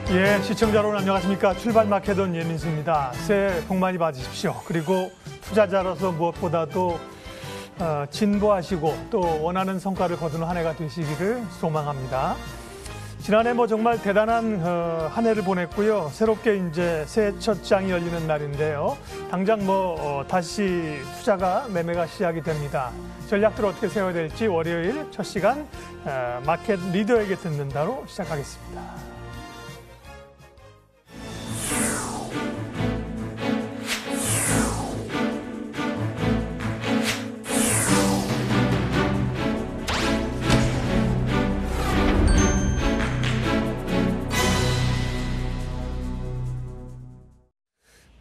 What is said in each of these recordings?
예, 시청자 여러분 안녕하십니까. 출발마케돈 예민수입니다. 새해 복 많이 받으십시오. 그리고 투자자로서 무엇보다도 진보하시고 또 원하는 성과를 거두는 한 해가 되시기를 소망합니다. 지난해 정말 대단한 한 해를 보냈고요. 새롭게 이제 새해 첫 장이 열리는 날인데요. 당장 다시 투자가 매매가 시작이 됩니다. 전략들을 어떻게 세워야 될지 월요일 첫 시간 마켓 리더에게 듣는다로 시작하겠습니다.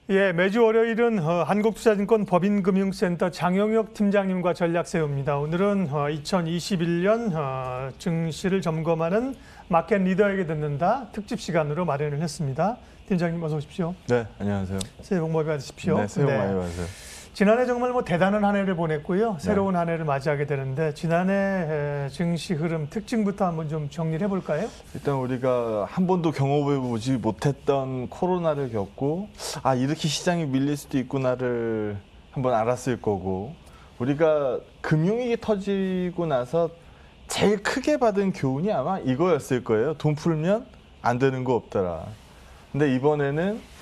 예, 매주 월요일은 한국투자증권 법인금융센터 장영혁 팀장님과 전략 세웁니다. 오늘은 2021년 증시를 점검하는 마켓 리더에게 듣는다 특집 시간으로 마련을 했습니다. 팀장님 어서 오십시오. 네, 안녕하세요. 새해 복 많이 받으십시오. 네, 새해 복 많이 받으세요. 지난해 정말 대단한 한 해를 보냈고요. 새로운 한 해를 맞이하게 되는데 지난해 증시 흐름 특징부터 한번 좀 정리를 해볼까요? 일단 우리가 한 번도 경험해보지 못했던 코로나를 겪고 이렇게 시장이 밀릴 수도 있구나를 한번 알았을 거고 우리가 금융위기 터지고 나서 제일 크게 받은 교훈이 아마 이거였을 거예요. 돈 풀면 안 되는 거 없더라. 근데 이번에는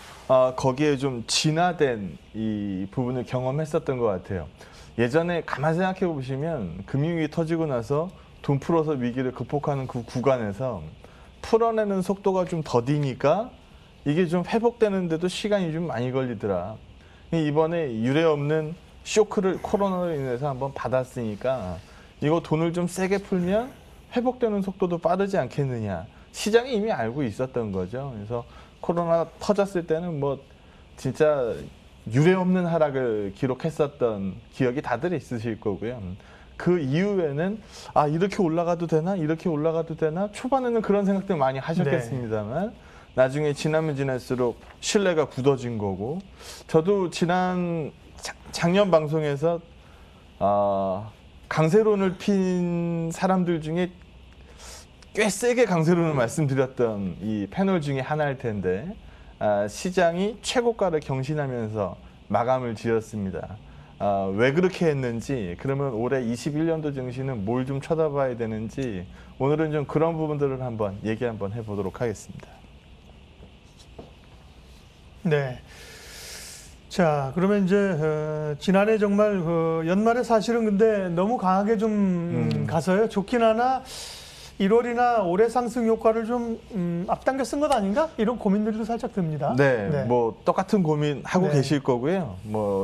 거기에 좀 진화된 이 부분을 경험했었던 것 같아요. 예전에 가만히 생각해 보시면 금융위기 터지고 나서 돈 풀어서 위기를 극복하는 그 구간에서 풀어내는 속도가 좀 더디니까 이게 좀 회복되는데도 시간이 좀 많이 걸리더라. 이번에 유례없는 쇼크를 코로나로 인해서 한번 받았으니까 이거 돈을 좀 세게 풀면 회복되는 속도도 빠르지 않겠느냐. 시장이 이미 알고 있었던 거죠. 그래서 코로나 터졌을 때는 진짜 유례없는 하락을 기록했었던 기억이 다들 있으실 거고요. 그 이후에는 이렇게 올라가도 되나? 이렇게 올라가도 되나? 초반에는 그런 생각들 많이 하셨겠습니다만 나중에 지나면 지날수록 신뢰가 굳어진 거고 저도 작년 방송에서 강세론을 핀 사람들 중에 꽤 세게 강세론을 말씀드렸던 이 패널 중에 하나일 텐데 시장이 최고가를 경신하면서 마감을 지었습니다. 왜 그렇게 했는지 그러면 올해 21년도 증시는 뭘 좀 쳐다봐야 되는지 오늘은 좀 그런 부분들을 한번 얘기 한번 해보도록 하겠습니다. 네. 자, 그러면 이제 지난해 정말 연말에 사실은 근데 너무 강하게 좀 가서요. 좋긴 하나 1월이나 올해 상승 효과를 좀 앞당겨 쓴 것 아닌가? 이런 고민들도 살짝 듭니다. 네. 똑같은 고민 하고 계실 거고요.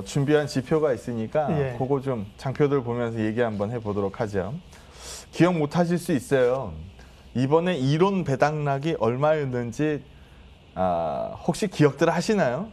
준비한 지표가 있으니까 그거 좀 장표들 보면서 얘기 한번 해보도록 하죠. 기억 못 하실 수 있어요. 이번에 이론 배당락이 얼마였는지 혹시 기억들 하시나요?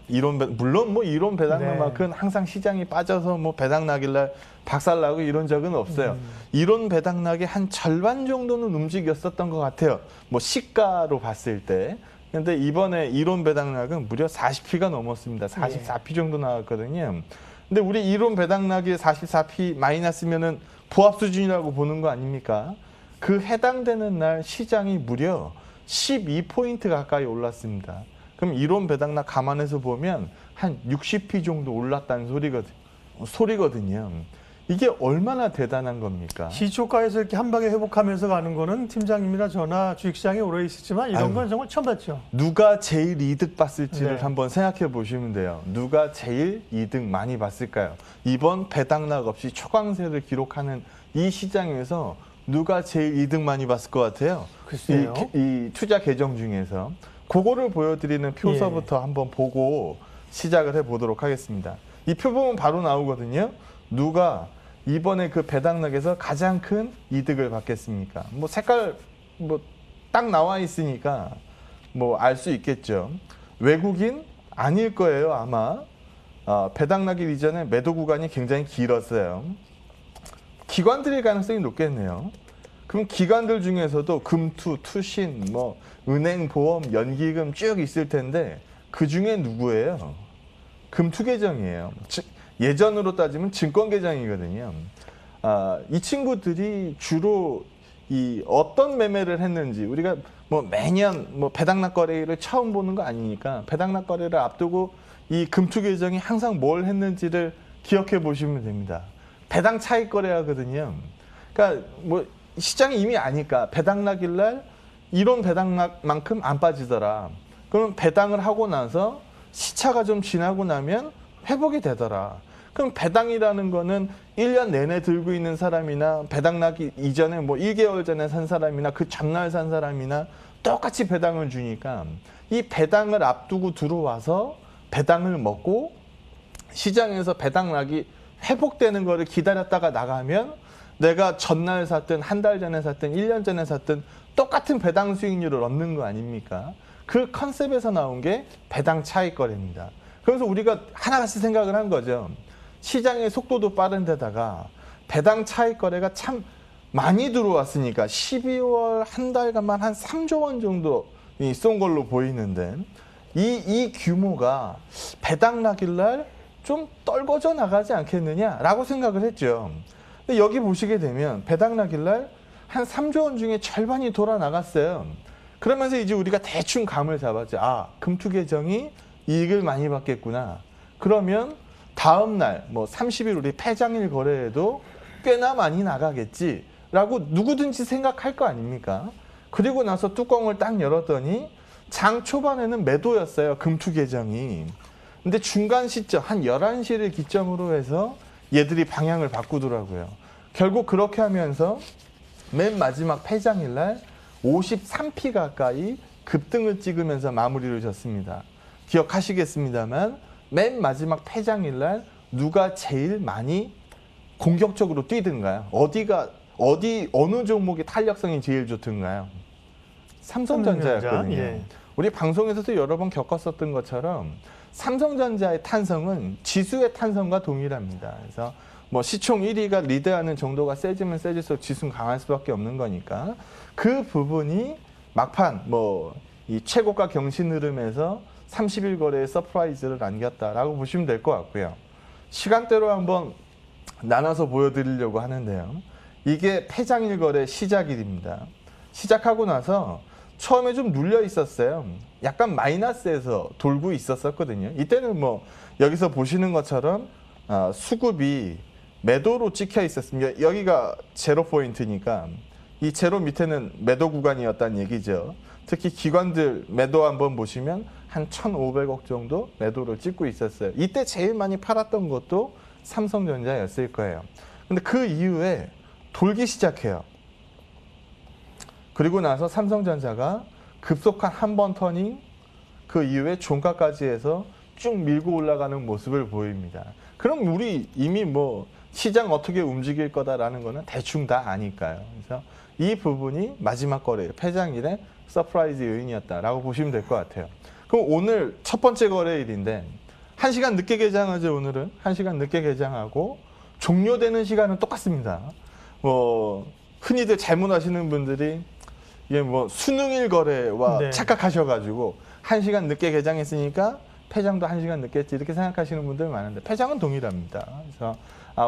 물론 이론 배당락만큼 항상 시장이 빠져서 배당 나길래 박살나고 이런 적은 없어요. 이론 배당락의 한 절반 정도는 움직였었던 것 같아요. 시가로 봤을 때. 근데 이번에 이론 배당락은 무려 40P가 넘었습니다. 44P 정도 나왔거든요. 근데 우리 이론 배당락이 44P 마이너스면은 보합 수준이라고 보는 거 아닙니까? 그 해당되는 날 시장이 무려 12포인트 가까이 올랐습니다. 그럼 이론 배당락 감안해서 보면 한 60p 정도 올랐다는 소리거든요. 이게 얼마나 대단한 겁니까? 시초가에서 이렇게 한 방에 회복하면서 가는 거는 팀장님이나 저나 주식시장에 오래 있었지만 이런 건 정말 처음 봤죠. 누가 제일 이득 봤을지를 한번 생각해 보시면 돼요. 누가 제일 이득 많이 봤을까요? 이번 배당락 없이 초강세를 기록하는 이 시장에서 누가 제일 이득 많이 봤을 것 같아요? 글쎄요. 이 투자 계정 중에서 그거를 보여드리는 표서부터 한번 보고 시작을 해보도록 하겠습니다. 이 표 보면 바로 나오거든요. 누가 이번에 그 배당락에서 가장 큰 이득을 받겠습니까? 색깔 딱 나와 있으니까 알 수 있겠죠. 외국인 아닐 거예요, 아마. 배당락이 이전에 매도 구간이 굉장히 길었어요. 기관들일 가능성이 높겠네요. 그럼 기관들 중에서도 금투, 투신, 은행, 보험, 연기금 쭉 있을 텐데 그 중에 누구예요? 금투 계정이에요. 예전으로 따지면 증권 계정이거든요. 이 친구들이 주로 이 어떤 매매를 했는지 우리가 뭐 매년 뭐 배당락 거래를 처음 보는 거 아니니까 배당락 거래를 앞두고 이 금투 계정이 항상 뭘 했는지를 기억해 보시면 됩니다. 배당 차익 거래하거든요. 그러니까 뭐 시장이 이미 아니까 배당락일 날 이론 배당락만큼 안 빠지더라. 그러면 배당을 하고 나서 시차가 좀 지나고 나면 회복이 되더라. 그럼 배당이라는 거는 1년 내내 들고 있는 사람이나 배당나기 이전에 뭐 1개월 전에 산 사람이나 그 전날 산 사람이나 똑같이 배당을 주니까 이 배당을 앞두고 들어와서 배당을 먹고 시장에서 배당락이 회복되는 거를 기다렸다가 나가면 내가 전날 샀든 한 달 전에 샀든 1년 전에 샀든 똑같은 배당 수익률을 얻는 거 아닙니까? 그 컨셉에서 나온 게 배당 차익 거래입니다. 그래서 우리가 하나같이 생각을 한 거죠. 시장의 속도도 빠른 데다가 배당 차익 거래가 참 많이 들어왔으니까 12월 한 달간만 한 3조 원 정도 쏜 걸로 보이는데 이 규모가 배당락일 날 좀 떨궈져 나가지 않겠느냐라고 생각을 했죠. 근데 여기 보시게 되면 배당락일 날 한 3조 원 중에 절반이 돌아 나갔어요. 그러면서 이제 우리가 대충 감을 잡았죠. 아, 금투 계정이 이익을 많이 받겠구나. 그러면 다음 날 뭐 30일 우리 폐장일 거래에도 꽤나 많이 나가겠지라고 누구든지 생각할 거 아닙니까? 그리고 나서 뚜껑을 딱 열었더니 장 초반에는 매도였어요. 금투 계정이. 근데 중간 시점 한 11시를 기점으로 해서 얘들이 방향을 바꾸더라고요. 결국 그렇게 하면서 맨 마지막 폐장일 날 53p 가까이 급등을 찍으면서 마무리를 졌습니다. 기억하시겠습니다만 맨 마지막 폐장일 날 누가 제일 많이 공격적으로 뛰든가요? 어느 종목의 탄력성이 제일 좋든가요? 삼성전자였거든요. 예. 우리 방송에서도 여러 번 겪었었던 것처럼 삼성전자의 탄성은 지수의 탄성과 동일합니다. 그래서 뭐 시총 1위가 리드하는 정도가 세지면 세질수록 지수는 강할 수밖에 없는 거니까 그 부분이 막판 뭐 이 최고가 경신 흐름에서 30일 거래에 서프라이즈를 안겼다라고 보시면 될 것 같고요. 시간대로 한번 나눠서 보여드리려고 하는데요. 이게 폐장일 거래 시작일입니다. 시작하고 나서 처음에 좀 눌려 있었어요. 약간 마이너스에서 돌고 있었거든요. 이때는 뭐 여기서 보시는 것처럼 수급이 매도로 찍혀 있었습니다. 여기가 제로 포인트니까 이 제로 밑에는 매도 구간이었다는 얘기죠. 특히 기관들 매도 한번 보시면 한 1,500억 정도 매도를 찍고 있었어요. 이때 제일 많이 팔았던 것도 삼성전자였을 거예요. 근데 그 이후에 돌기 시작해요. 그리고 나서 삼성전자가 급속한 한 번 터닝, 그 이후에 종가까지 해서 쭉 밀고 올라가는 모습을 보입니다. 그럼 우리 이미 뭐 시장 어떻게 움직일 거다라는 거는 대충 다 아니까요. 그래서 이 부분이 마지막 거래, 폐장일에 서프라이즈 요인이었다라고 보시면 될 것 같아요. 그럼 오늘 첫 번째 거래일인데 1시간 늦게 개장하죠. 오늘은 1시간 늦게 개장하고 종료되는 시간은 똑같습니다. 흔히들 잘못 아시는 분들이 이게 뭐 수능일 거래와 네. 착각하셔가지고 1시간 늦게 개장했으니까 폐장도 1시간 늦게 했지 이렇게 생각하시는 분들 많은데 폐장은 동일합니다. 그래서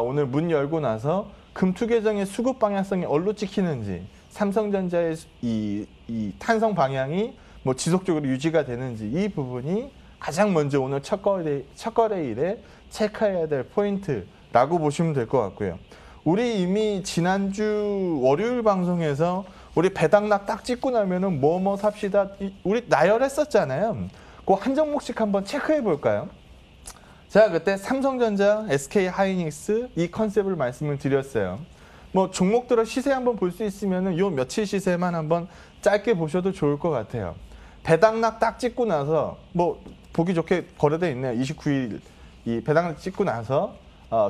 오늘 문 열고 나서 금투 계정의 수급 방향성이 어디로 찍히는지 삼성전자의 이 탄성 방향이 뭐 지속적으로 유지가 되는지 이 부분이 가장 먼저 오늘 첫 거래일에 체크해야 될 포인트라고 보시면 될 것 같고요. 우리 이미 지난주 월요일 방송에서 우리 배당락 딱 찍고 나면은 뭐 삽시다 우리 나열했었잖아요. 그 한 종목씩 한번 체크해 볼까요? 제가 그때 삼성전자, SK 하이닉스 이 컨셉을 말씀을 드렸어요. 뭐 종목들의 시세 한번 볼 수 있으면은 요 며칠 시세만 한번 짧게 보셔도 좋을 것 같아요. 배당락 딱 찍고 나서 뭐 보기 좋게 거래돼 있네요. 29일 이 배당락 찍고 나서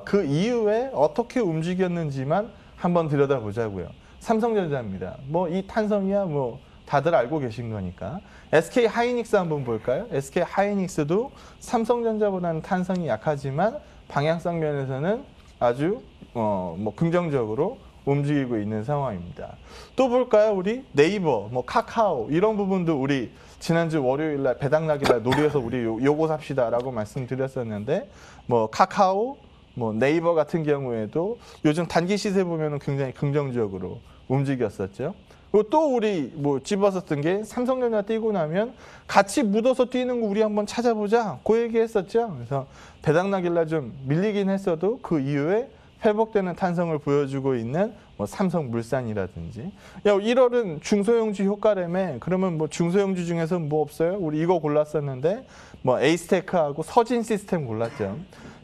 그 이후에 어떻게 움직였는지만 한번 들여다보자고요. 삼성전자입니다. 뭐 이 탄성이야 뭐 다들 알고 계신 거니까. SK 하이닉스 한번 볼까요? SK 하이닉스도 삼성전자보다는 탄성이 약하지만 방향성 면에서는 아주 뭐 긍정적으로 움직이고 있는 상황입니다. 또 볼까요? 우리 네이버, 뭐 카카오 이런 부분도 우리 지난주 월요일 날 배당락일 날 놀이에서 우리 요거 삽시다라고 말씀드렸었는데 뭐 카카오, 뭐 네이버 같은 경우에도 요즘 단기 시세 보면은 굉장히 긍정적으로 움직였었죠. 그리고 또 우리 뭐 집었었던 게 삼성전자 뛰고 나면 같이 묻어서 뛰는 거 우리 한번 찾아보자. 그 얘기했었죠. 그래서 배당나길래 좀 밀리긴 했어도 그 이후에 회복되는 탄성을 보여주고 있는 뭐 삼성물산이라든지. 야, 1월은 중소형주 효과라며. 그러면 뭐 중소형주 중에서 뭐 없어요? 우리 이거 골랐었는데 뭐 에이스테크하고 서진시스템 골랐죠.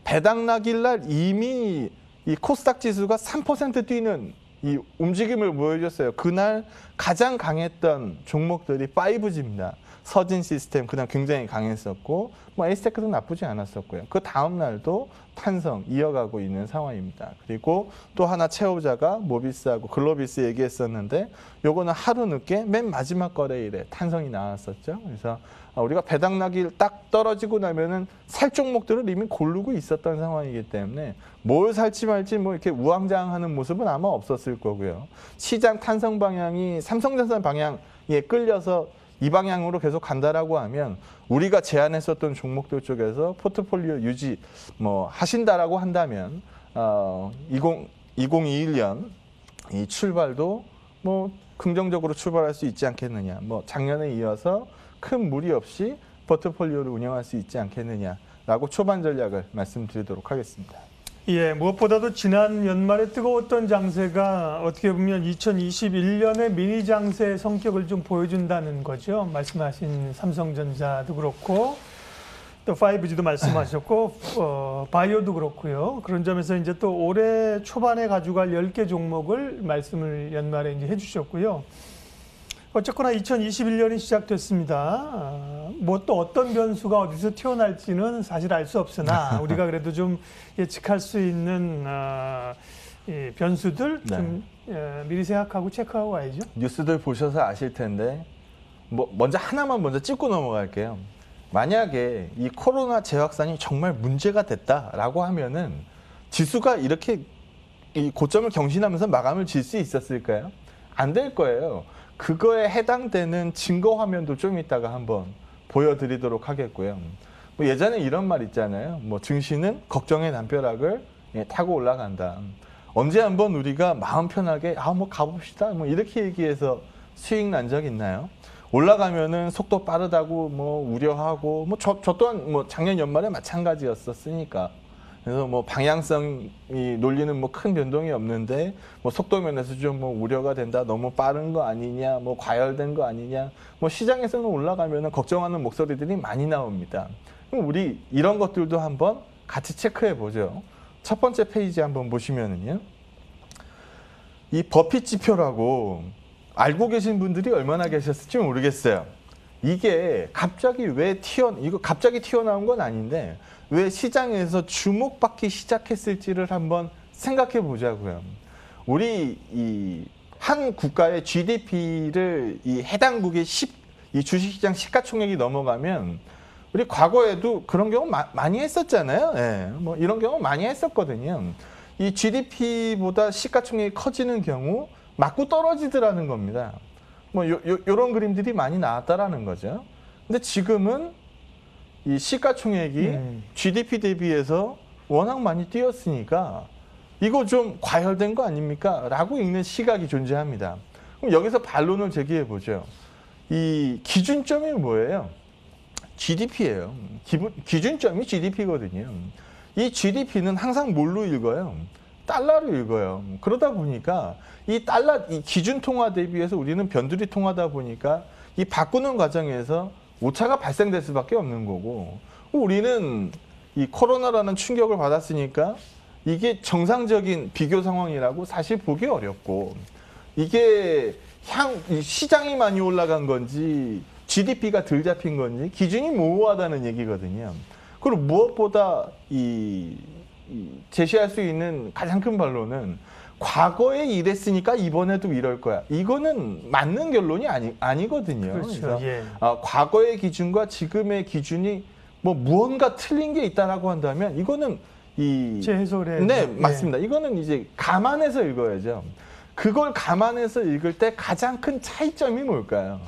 배당나길 날 이미 이 코스닥 지수가 3% 뛰는 이 움직임을 보여줬어요. 그날 가장 강했던 종목들이 5G입니다. 서진시스템 그냥 굉장히 강했었고 뭐 에이스테크도 나쁘지 않았었고요. 그 다음 날도 탄성 이어가고 있는 상황입니다. 그리고 또 하나 채우자가 모비스하고 글로비스 얘기했었는데 요거는 하루 늦게 맨 마지막 거래일에 탄성이 나왔었죠. 그래서 우리가 배당나길 딱 떨어지고 나면은 살 종목들을 이미 고르고 있었던 상황이기 때문에 뭘 살지 말지 뭐 이렇게 우왕좌왕하는 모습은 아마 없었을 거고요. 시장 탄성 방향이 삼성전자 방향에 끌려서 이 방향으로 계속 간다라고 하면 우리가 제안했었던 종목들 쪽에서 포트폴리오 유지 뭐 하신다라고 한다면 2021년 이 출발도 뭐 긍정적으로 출발할 수 있지 않겠느냐. 뭐 작년에 이어서 큰 무리 없이 포트폴리오를 운영할 수 있지 않겠느냐라고 초반 전략을 말씀드리도록 하겠습니다. 예, 무엇보다도 지난 연말에 뜨거웠던 장세가 어떻게 보면 2021년의 미니 장세의 성격을 좀 보여준다는 거죠. 말씀하신 삼성전자도 그렇고 또 5G도 말씀하셨고 바이오도 그렇고요. 그런 점에서 이제 또 올해 초반에 가져갈 10개 종목을 말씀을 연말에 이제 해주셨고요. 어쨌거나 2021년이 시작됐습니다. 뭐 또 어떤 변수가 어디서 튀어나올지는 사실 알 수 없으나 우리가 그래도 좀 예측할 수 있는 이 변수들 좀 미리 생각하고 체크하고 와야죠. 뉴스들 보셔서 아실 텐데 뭐 먼저 하나만 먼저 짚고 넘어갈게요. 만약에 이 코로나 재확산이 정말 문제가 됐다라고 하면은 지수가 이렇게 이 고점을 경신하면서 마감을 질 수 있었을까요? 안 될 거예요. 그거에 해당되는 증거 화면도 좀 이따가 한번 보여드리도록 하겠고요. 뭐 예전에 이런 말 있잖아요. 뭐 증시는 걱정의 담벼락을 타고 올라간다. 언제 한번 우리가 마음 편하게 뭐 가봅시다. 뭐 이렇게 얘기해서 수익 난 적 있나요? 올라가면은 속도 빠르다고 뭐 우려하고 뭐 저 또한 뭐 작년 연말에 마찬가지였었으니까. 그래서 뭐 방향성이 논리는 뭐 큰 변동이 없는데 뭐 속도 면에서 좀 뭐 우려가 된다. 너무 빠른 거 아니냐, 뭐 과열된 거 아니냐. 뭐 시장에서는 올라가면은 걱정하는 목소리들이 많이 나옵니다. 그럼 우리 이런 것들도 한번 같이 체크해 보죠. 첫 번째 페이지 한번 보시면은요. 이 버핏 지표라고 알고 계신 분들이 얼마나 계셨을지 모르겠어요. 이게 갑자기 이거 갑자기 튀어나온 건 아닌데 왜 시장에서 주목받기 시작했을지를 한번 생각해 보자고요. 우리 이 한 국가의 GDP를 이 해당국의 이 주식시장 시가총액이 넘어가면 우리 과거에도 그런 경우 많이 했었잖아요. 예, 뭐 이런 경우 많이 했었거든요. 이 GDP보다 시가총액이 커지는 경우 맞고 떨어지더라는 겁니다. 뭐 요런 그림들이 많이 나왔다라는 거죠. 근데 지금은 이 시가총액이 GDP 대비해서 워낙 많이 뛰었으니까 이거 좀 과열된 거 아닙니까? 라고 읽는 시각이 존재합니다. 그럼 여기서 반론을 제기해 보죠. 이 기준점이 뭐예요? GDP예요. 기준점이 GDP거든요. 이 GDP는 항상 뭘로 읽어요? 달러로 읽어요. 그러다 보니까 이 기준 통화 대비해서 우리는 변두리 통화다 보니까 이 바꾸는 과정에서 오차가 발생될 수밖에 없는 거고, 우리는 이 코로나라는 충격을 받았으니까 이게 정상적인 비교 상황이라고 사실 보기 어렵고, 이게 시장이 많이 올라간 건지 GDP가 덜 잡힌 건지 기준이 모호하다는 얘기거든요. 그리고 무엇보다 제시할 수 있는 가장 큰 반론은 과거에 이랬으니까 이번에도 이럴 거야. 이거는 맞는 결론이 아니거든요. 그렇죠. 그래서 예. 과거의 기준과 지금의 기준이 뭐 무언가 틀린 게 있다라고 한다면 이거는 재해석을 네, 해야죠. 맞습니다. 이거는 이제 감안해서 읽어야죠. 그걸 감안해서 읽을 때 가장 큰 차이점이 뭘까요?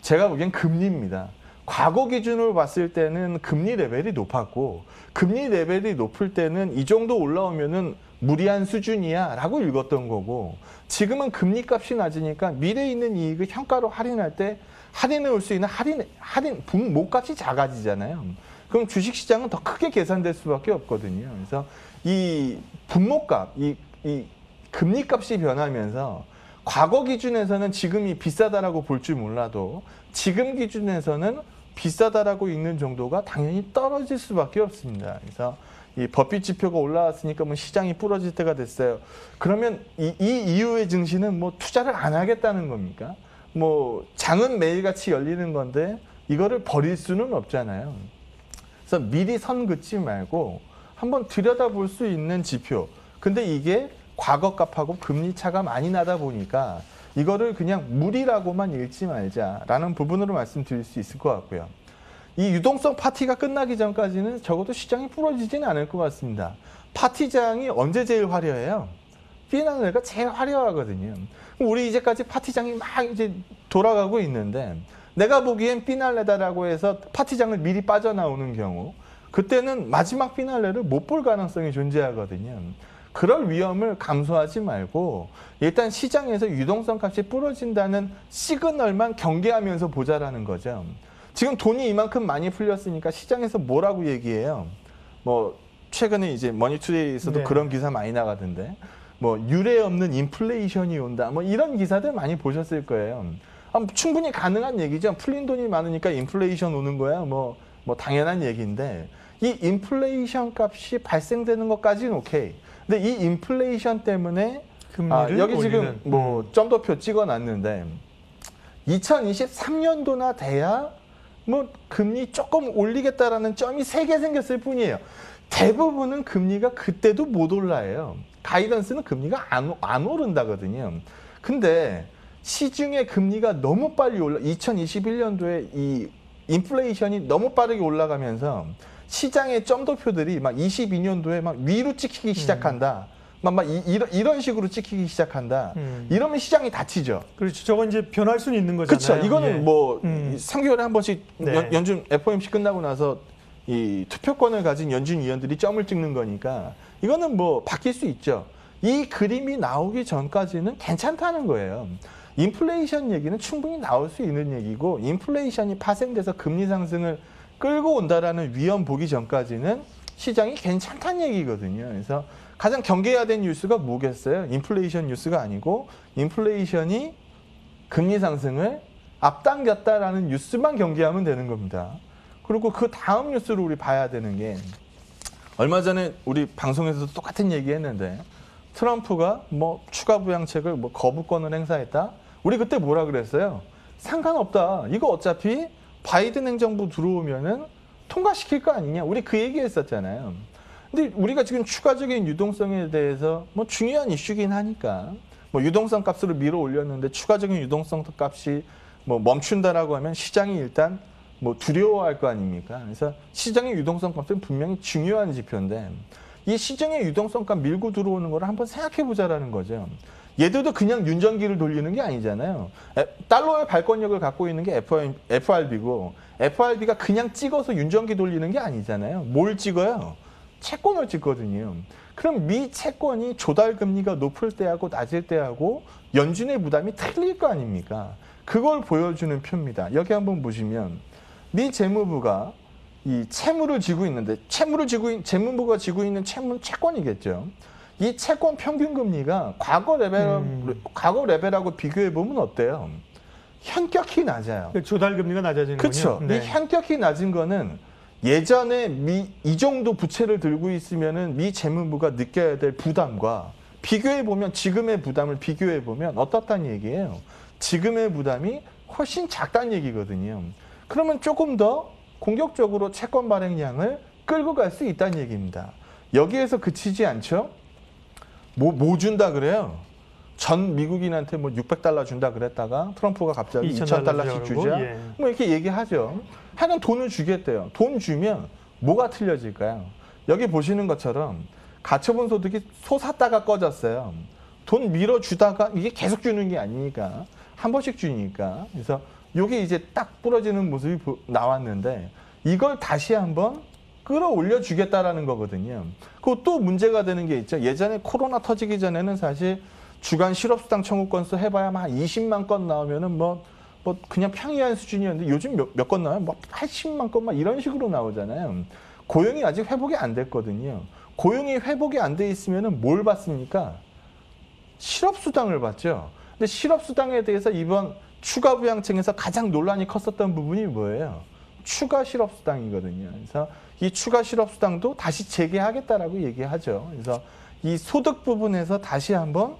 제가 보기엔 금리입니다. 과거 기준으로 봤을 때는 금리 레벨이 높았고, 금리 레벨이 높을 때는 이 정도 올라오면은 무리한 수준이야 라고 읽었던 거고, 지금은 금리값이 낮으니까 미래에 있는 이익을 현가로 할인할 때 할인해 올 수 있는 분모값이 작아지잖아요. 그럼 주식시장은 더 크게 계산될 수밖에 없거든요. 그래서 이 분모값, 이 금리값이 변하면서 과거 기준에서는 지금이 비싸다라고 볼 줄 몰라도 지금 기준에서는 비싸다라고 읽는 정도가 당연히 떨어질 수밖에 없습니다. 그래서 이 버핏 지표가 올라왔으니까 뭐 시장이 부러질 때가 됐어요. 그러면 이 이후의 증시는 뭐 투자를 안 하겠다는 겁니까? 뭐 장은 매일같이 열리는 건데 이거를 버릴 수는 없잖아요. 그래서 미리 선 긋지 말고 한번 들여다볼 수 있는 지표. 근데 이게 과거 값하고 금리 차가 많이 나다 보니까 이거를 그냥 무리라고만 읽지 말자라는 부분으로 말씀드릴 수 있을 것 같고요. 이 유동성 파티가 끝나기 전까지는 적어도 시장이 부러지지는 않을 것 같습니다. 파티장이 언제 제일 화려해요? 피날레가 제일 화려하거든요. 우리 이제까지 파티장이 막 이제 돌아가고 있는데 내가 보기엔 피날레다라고 해서 파티장을 미리 빠져나오는 경우, 그때는 마지막 피날레를 못 볼 가능성이 존재하거든요. 그럴 위험을 감수하지 말고 일단 시장에서 유동성 값이 부러진다는 시그널만 경계하면서 보자라는 거죠. 지금 돈이 이만큼 많이 풀렸으니까 시장에서 뭐라고 얘기해요? 뭐 최근에 이제 머니투데이에서도 네. 그런 기사 많이 나가던데, 뭐 유례 없는 인플레이션이 온다, 뭐 이런 기사들 많이 보셨을 거예요. 충분히 가능한 얘기죠. 풀린 돈이 많으니까 인플레이션 오는 거야. 뭐 당연한 얘기인데, 이 인플레이션 값이 발생되는 것까지는 오케이. 근데 이 인플레이션 때문에 여기 지금 뭐 점도표 찍어놨는데 2023년도나 돼야 뭐 금리 조금 올리겠다라는 점이 3개 생겼을 뿐이에요. 대부분은 금리가 그때도 못 올라요. 가이던스는 금리가 안 오른다거든요. 근데 시중의 금리가 너무 빨리 2021년도에 이 인플레이션이 너무 빠르게 올라가면서 시장의 점도표들이 막 22년도에 막 위로 찍히기 시작한다. 이런 식으로 찍히기 시작한다. 이러면 시장이 다치죠. 그렇죠. 저건 이제 변할 수는 있는 거잖아요. 그렇죠. 이거는 예. 뭐 3개월에 한 번씩 네. 연준 FOMC 끝나고 나서 이 투표권을 가진 연준 위원들이 점을 찍는 거니까 이거는 뭐 바뀔 수 있죠. 이 그림이 나오기 전까지는 괜찮다는 거예요. 인플레이션 얘기는 충분히 나올 수 있는 얘기고, 인플레이션이 파생돼서 금리 상승을 끌고 온다라는 위험 보기 전까지는 시장이 괜찮다는 얘기거든요. 그래서 가장 경계해야 될 뉴스가 뭐겠어요? 인플레이션 뉴스가 아니고 인플레이션이 금리 상승을 앞당겼다라는 뉴스만 경계하면 되는 겁니다. 그리고 그 다음 뉴스를 우리 봐야 되는 게, 얼마 전에 우리 방송에서도 똑같은 얘기 했는데 트럼프가 뭐 추가 부양책을 뭐 거부권을 행사했다. 우리 그때 뭐라 그랬어요? 상관없다. 이거 어차피 바이든 행정부 들어오면은 통과시킬 거 아니냐. 우리 그 얘기 했었잖아요. 근데 우리가 지금 추가적인 유동성에 대해서 뭐 중요한 이슈긴 하니까 뭐 유동성 값으로 밀어 올렸는데 추가적인 유동성 값이 뭐 멈춘다라고 하면 시장이 일단 뭐 두려워할 거 아닙니까? 그래서 시장의 유동성 값은 분명히 중요한 지표인데 이 시장의 유동성 값 밀고 들어오는 거를 한번 생각해 보자라는 거죠. 얘들도 그냥 윤전기를 돌리는 게 아니잖아요. 달러의 발권력을 갖고 있는 게 FRB고 FRB가 그냥 찍어서 윤전기 돌리는 게 아니잖아요. 뭘 찍어요? 채권을 찍거든요. 그럼 미 채권이 조달 금리가 높을 때하고 낮을 때하고 연준의 부담이 틀릴 거 아닙니까? 그걸 보여주는 표입니다. 여기 한번 보시면 미 재무부가 이 채무를 지고 있는데 재무부가 지고 있는 채무는 채권이겠죠. 이 채권 평균 금리가 과거 레벨하고 비교해 보면 어때요? 현격히 낮아요. 조달 금리가 낮아지는군요. 그렇죠. 네. 이 현격히 낮은 거는 예전에 이 정도 부채를 들고 있으면은 미 재무부가 느껴야 될 부담과 비교해 보면 지금의 부담을 비교해 보면 어떻다는 얘기예요. 지금의 부담이 훨씬 작다는 얘기거든요. 그러면 조금 더 공격적으로 채권 발행량을 끌고 갈 수 있다는 얘기입니다. 여기에서 그치지 않죠? 뭐 준다 그래요? 전 미국인한테 뭐 600달러 준다 그랬다가 트럼프가 갑자기 2,000달러씩 주자. 예. 뭐 이렇게 얘기하죠. 하여간 돈을 주겠대요. 돈 주면 뭐가 틀려질까요? 여기 보시는 것처럼 가처분 소득이 솟았다가 꺼졌어요. 돈 밀어주다가 이게 계속 주는 게 아니니까 한 번씩 주니까. 그래서 이게 이제 딱 부러지는 모습이 나왔는데 이걸 다시 한번 끌어올려 주겠다라는 거거든요. 그리고 또 문제가 되는 게 있죠. 예전에 코로나 터지기 전에는 사실 주간 실업수당 청구 건수 해봐야 한 20만 건 나오면은 뭐 그냥 평이한 수준이었는데 요즘 몇 건 나와요? 뭐 80만 건 막 이런 식으로 나오잖아요. 고용이 아직 회복이 안 됐거든요. 고용이 회복이 안 돼 있으면은 뭘 받습니까? 실업수당을 받죠. 근데 실업수당에 대해서 이번 추가 부양책에서 가장 논란이 컸었던 부분이 뭐예요? 추가 실업수당이거든요. 그래서 이 추가 실업수당도 다시 재개하겠다라고 얘기하죠. 그래서 이 소득 부분에서 다시 한번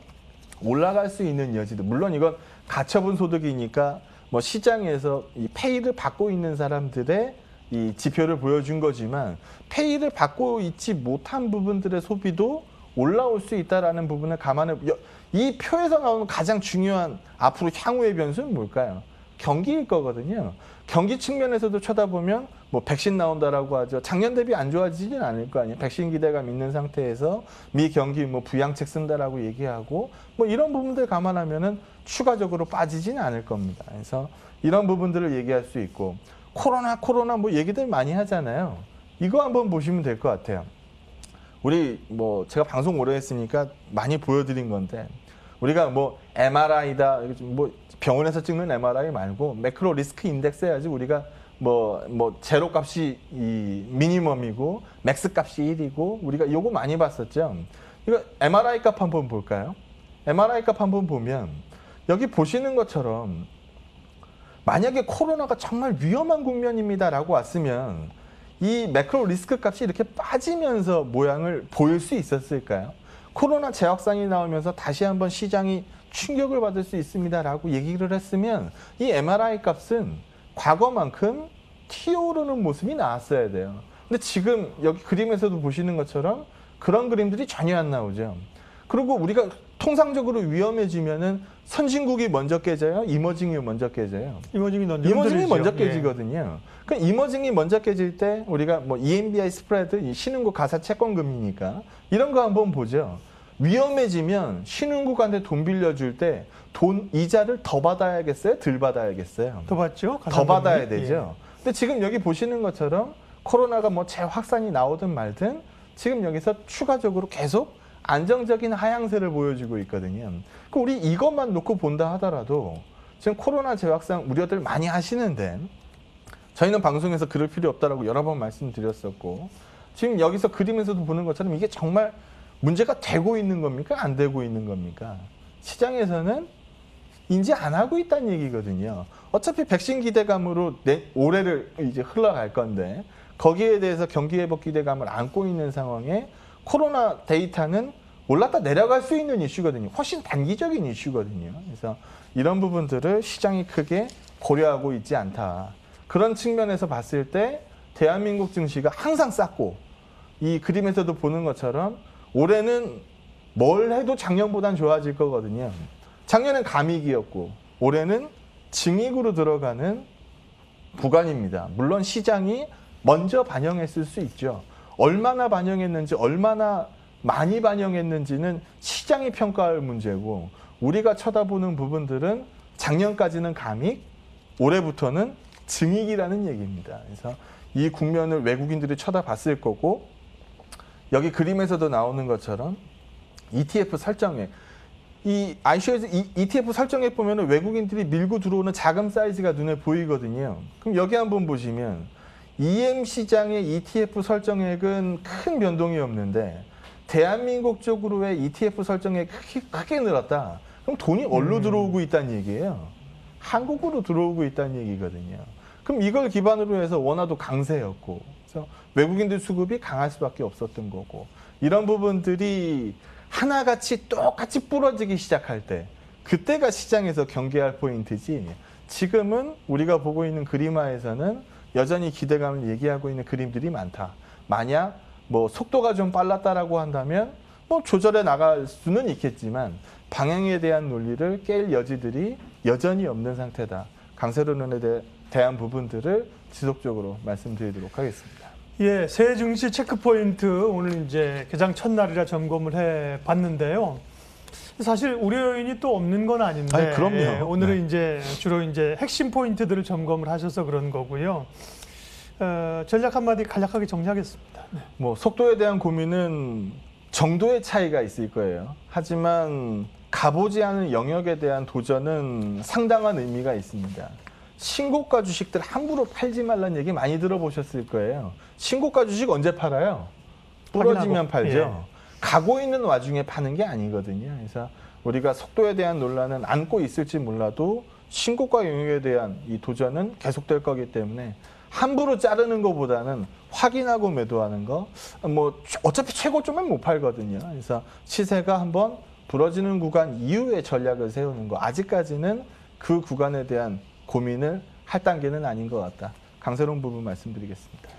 올라갈 수 있는 여지도, 물론 이건 가처분 소득이니까 뭐 시장에서 이 페이를 받고 있는 사람들의 이 지표를 보여준 거지만 페이를 받고 있지 못한 부분들의 소비도 올라올 수 있다라는 부분을 감안해. 이 표에서 나오는 가장 중요한 앞으로 향후의 변수는 뭘까요? 경기일 거거든요. 경기 측면에서도 쳐다보면 뭐 백신 나온다라고 하죠. 작년 대비 안 좋아지진 않을 거 아니에요. 백신 기대감 있는 상태에서 미 경기 뭐 부양책 쓴다라고 얘기하고 뭐 이런 부분들 감안하면은 추가적으로 빠지지는 않을 겁니다. 그래서 이런 부분들을 얘기할 수 있고, 코로나 뭐 얘기들 많이 하잖아요. 이거 한번 보시면 될 것 같아요. 우리 뭐 제가 방송 오래 했으니까 많이 보여드린 건데, 우리가 뭐 MRI다, 뭐 병원에서 찍는 MRI 말고 매크로 리스크 인덱스 해야지 우리가 뭐 제로 값이 이 미니멈이고 맥스 값이 1이고 우리가 요거 많이 봤었죠. 이거 MRI 값 한번 볼까요? MRI 값 한번 보면 여기 보시는 것처럼 만약에 코로나가 정말 위험한 국면입니다라고 왔으면 이 매크로 리스크 값이 이렇게 빠지면서 모양을 보일 수 있었을까요? 코로나 재확산이 나오면서 다시 한번 시장이 충격을 받을 수 있습니다라고 얘기를 했으면 이 MRI 값은 과거만큼 튀어오르는 모습이 나왔어야 돼요. 근데 지금 여기 그림에서도 보시는 것처럼 그런 그림들이 전혀 안 나오죠. 그리고 우리가 통상적으로 위험해지면은 선진국이 먼저 깨져요? 이머징이 먼저 깨져요? 이머징이 먼저 깨지거든요. 그 이머징이 먼저 깨질 때 우리가 뭐 EMBI 스프레드, 신흥국 가사 채권금이니까 이런 거 한번 보죠. 위험해지면 신흥국한테 돈 빌려줄 때 돈 이자를 더 받아야겠어요? 덜 받아야겠어요? 더 받죠. 더 받아야 되죠. 근데 지금 여기 보시는 것처럼 코로나가 뭐 재확산이 나오든 말든 지금 여기서 추가적으로 계속 안정적인 하향세를 보여주고 있거든요. 우리 이것만 놓고 본다 하더라도 지금 코로나 재확산 우려들 많이 하시는데 저희는 방송에서 그럴 필요 없다라고 여러 번 말씀드렸었고, 지금 여기서 그림에서도 보는 것처럼 이게 정말 문제가 되고 있는 겁니까? 안 되고 있는 겁니까? 시장에서는 인지 안 하고 있다는 얘기거든요. 어차피 백신 기대감으로 올해를 이제 흘러갈 건데 거기에 대해서 경기 회복 기대감을 안고 있는 상황에 코로나 데이터는 올랐다 내려갈 수 있는 이슈거든요. 훨씬 단기적인 이슈거든요. 그래서 이런 부분들을 시장이 크게 고려하고 있지 않다. 그런 측면에서 봤을 때 대한민국 증시가 항상 쌌고, 이 그림에서도 보는 것처럼 올해는 뭘 해도 작년보단 좋아질 거거든요. 작년엔 감익이었고 올해는 증익으로 들어가는 구간입니다. 물론 시장이 먼저 반영했을 수 있죠. 얼마나 반영했는지, 얼마나 많이 반영했는지는 시장이 평가할 문제고, 우리가 쳐다보는 부분들은 작년까지는 감익, 올해부터는 증익이라는 얘기입니다. 그래서 이 국면을 외국인들이 쳐다봤을 거고, 여기 그림에서도 나오는 것처럼 ETF 설정액, 이 iShares ETF 설정액 보면 외국인들이 밀고 들어오는 자금 사이즈가 눈에 보이거든요. 그럼 여기 한번 보시면 EM 시장의 ETF 설정액은 큰 변동이 없는데 대한민국 쪽으로의 ETF 설정액이 크게 늘었다. 그럼 돈이 어디로 들어오고 있다는 얘기예요? 한국으로 들어오고 있다는 얘기거든요. 그럼 이걸 기반으로 해서 원화도 강세였고, 그래서 외국인들 수급이 강할 수밖에 없었던 거고, 이런 부분들이 하나같이 똑같이 부러지기 시작할 때 그때가 시장에서 경계할 포인트지, 지금은 우리가 보고 있는 그림화에서는 여전히 기대감을 얘기하고 있는 그림들이 많다. 만약 뭐 속도가 좀 빨랐다라고 한다면 뭐 조절해 나갈 수는 있겠지만 방향에 대한 논리를 깰 여지들이 여전히 없는 상태다. 강세론에 대한 부분들을 지속적으로 말씀드리도록 하겠습니다. 예, 새 증시 체크포인트 오늘 이제 개장 첫날이라 점검을 해 봤는데요. 사실 우려 요인이 또 없는 건 아닌데, 아니, 그럼요. 예, 오늘은 이제 주로 이제 핵심 포인트들을 점검을 하셔서 그런 거고요. 전략 한마디 간략하게 정리하겠습니다. 네. 뭐 속도에 대한 고민은 정도의 차이가 있을 거예요. 하지만 가보지 않은 영역에 대한 도전은 상당한 의미가 있습니다. 신고가 주식들 함부로 팔지 말라는 얘기 많이 들어보셨을 거예요. 신고가 주식 언제 팔아요? 부러지면 팔죠. 예. 가고 있는 와중에 파는 게 아니거든요. 그래서 우리가 속도에 대한 논란은 안고 있을지 몰라도 신고가 영역에 대한 이 도전은 계속될 거기 때문에 함부로 자르는 것보다는 확인하고 매도하는 거, 뭐 어차피 최고점은 못 팔거든요. 그래서 시세가 한번 부러지는 구간 이후에 전략을 세우는 거, 아직까지는 그 구간에 대한 고민을 할 단계는 아닌 것 같다. 강세롱 부분 말씀드리겠습니다.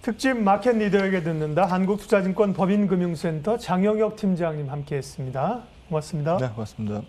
특집 마켓 리더에게 듣는다. 한국투자증권 법인금융센터 장영혁 팀장님 함께했습니다. 고맙습니다. 네, 고맙습니다.